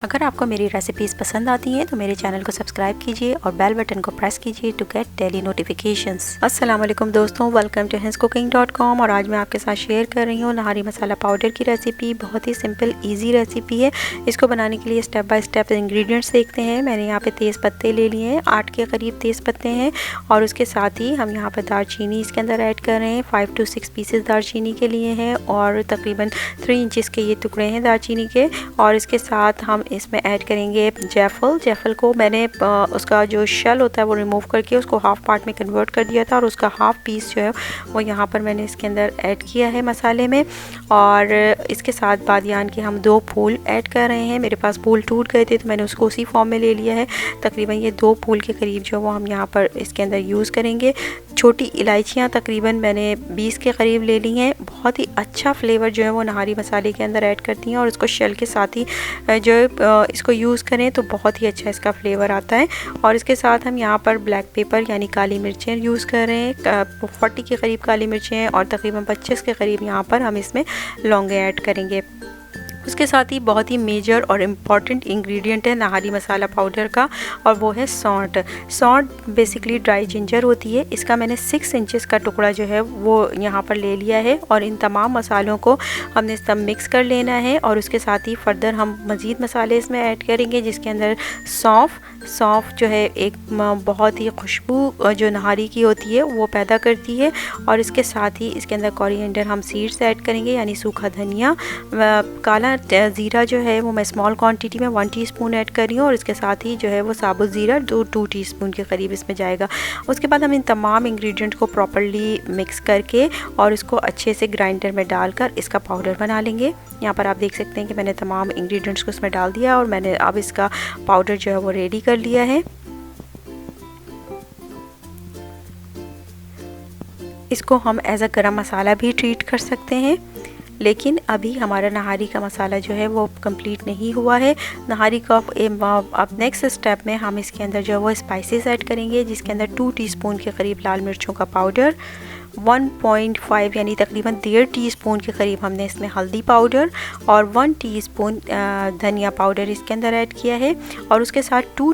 अगर आपको मेरी रेसिपीज़ पसंद आती हैं तो मेरे चैनल को सब्सक्राइब कीजिए और बेल बटन को प्रेस कीजिए टू गेट डेली नोटिफिकेशंस। अस्सलाम वालेकुम दोस्तों, वेलकम टू hinscooking.com। और आज मैं आपके साथ शेयर कर रही हूँ नहारी मसाला पाउडर की रेसिपी। बहुत ही सिंपल इजी रेसिपी है। इसको बनाने के लिए स्टेप बाय स्टेप इंग्रेडिएंट्स देखते हैं। मैंने यहाँ पे तेज़ पत्ते ले लिए हैं, 8 के करीब तेज़ पत्ते हैं। और उसके साथ ही हम यहाँ पर दालचीनी इसके अंदर ऐड कर रहे हैं। 5 to 6 पीसेस दालचीनी के लिए हैं और तकरीबन 3 इंचज़ के ये टुकड़े हैं दालचीनी के। और इसके साथ हम इसमें ऐड करेंगे जायफल को मैंने उसका जो शेल होता है वो रिमूव करके उसको हाफ पार्ट में कन्वर्ट कर दिया था और उसका हाफ पीस जो है वो यहाँ पर मैंने इसके अंदर ऐड किया है मसाले में। और इसके साथ बादियान के हम 2 फूल ऐड कर रहे हैं। मेरे पास फूल टूट गए थे तो मैंने उसको उसी फॉर्म में ले लिया है। तकरीबन ये 2 फूल के करीब जो वो हम यहाँ पर इसके अंदर यूज़ करेंगे। छोटी इलायचियाँ तकरीबन मैंने 20 के करीब ले ली हैं। बहुत ही अच्छा फ्लेवर जो है वो नहारी मसाले के अंदर ऐड करती हैं और इसको शेल के साथ ही जो इसको यूज़ करें तो बहुत ही अच्छा इसका फ्लेवर आता है। और इसके साथ हम यहाँ पर ब्लैक पेपर यानी काली मिर्चें यूज़ कर रहे हैं। 40 के करीब काली मिर्चें और तकरीबन 25 के करीब यहाँ पर हम इसमें लौंगे ऐड करेंगे। उसके साथ ही बहुत ही मेजर और इम्पॉर्टेंट इंग्रेडिएंट है नहारी मसाला पाउडर का और वो है सौंठ। सौंठ बेसिकली ड्राई जिंजर होती है। इसका मैंने 6 इंचेस का टुकड़ा जो है वो यहाँ पर ले लिया है और इन तमाम मसालों को हमने सब मिक्स कर लेना है। और उसके साथ ही फर्दर हम मज़ीद मसाले इसमें ऐड करेंगे जिसके अंदर सौंफ जो है एक बहुत ही खुशबू जो नहारी की होती है वो पैदा करती है। और इसके साथ ही इसके अंदर कोरिएंडर हम सीड्स ऐड करेंगे यानी सूखा धनिया। काला ज़ीरा जो है वो मैं स्मॉल क्वांटिटी में 1 टीस्पून ऐड कर रही हूँ और इसके साथ ही जो है वो साबुत ज़ीरा 2 टीस्पून के करीब इसमें जाएगा। उसके बाद हम इन तमाम इंग्रेडिएंट को प्रॉपर्ली मिक्स करके और इसको अच्छे से ग्राइंडर में डालकर इसका पाउडर बना लेंगे। यहाँ पर आप देख सकते हैं कि मैंने तमाम इंग्रेडिएंट्स को इसमें डाल दिया और मैंने अब इसका पाउडर जो है वो रेडी कर लिया है। इसको हम एज अ गरम मसाला भी ट्रीट कर सकते हैं। लेकिन अभी हमारा नहारी का मसाला जो है वो कंप्लीट नहीं हुआ है। नहारी का अब नेक्स्ट स्टेप में हम इसके अंदर जो है वो स्पाइसेस ऐड करेंगे जिसके अंदर 2 टीस्पून के करीब लाल मिर्चों का पाउडर, 1.5 यानी तकरीबन 1.5 टीस्पून के करीब हमने इसमें हल्दी पाउडर और 1 टीस्पून धनिया पाउडर इसके अंदर ऐड किया है। और उसके साथ 2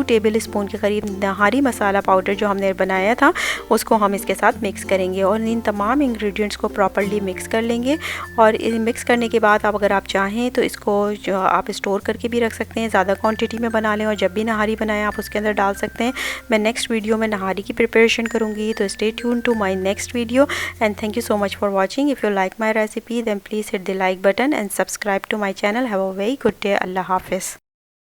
टेबल स्पून के करीब नहारी मसाला पाउडर जो हमने बनाया था उसको हम इसके साथ मिक्स करेंगे और इन तमाम इंग्रेडिएंट्स को प्रॉपर्ली मिक्स कर लेंगे। और मिक्स करने के बाद आप अगर आप चाहें तो इसको जो आप स्टोर करके भी रख सकते हैं, ज़्यादा क्वान्टिटी में बना लें और जब भी नहारी बनाएं आप उसके अंदर डाल सकते हैं। मैं नेक्स्ट वीडियो में नहारी की प्रिपरेशन करूँगी, तो stay tune to my next video and thank you so much for watching. If you like my recipe then please hit the like button and subscribe to my channel. Have a very good day. Allah Hafiz.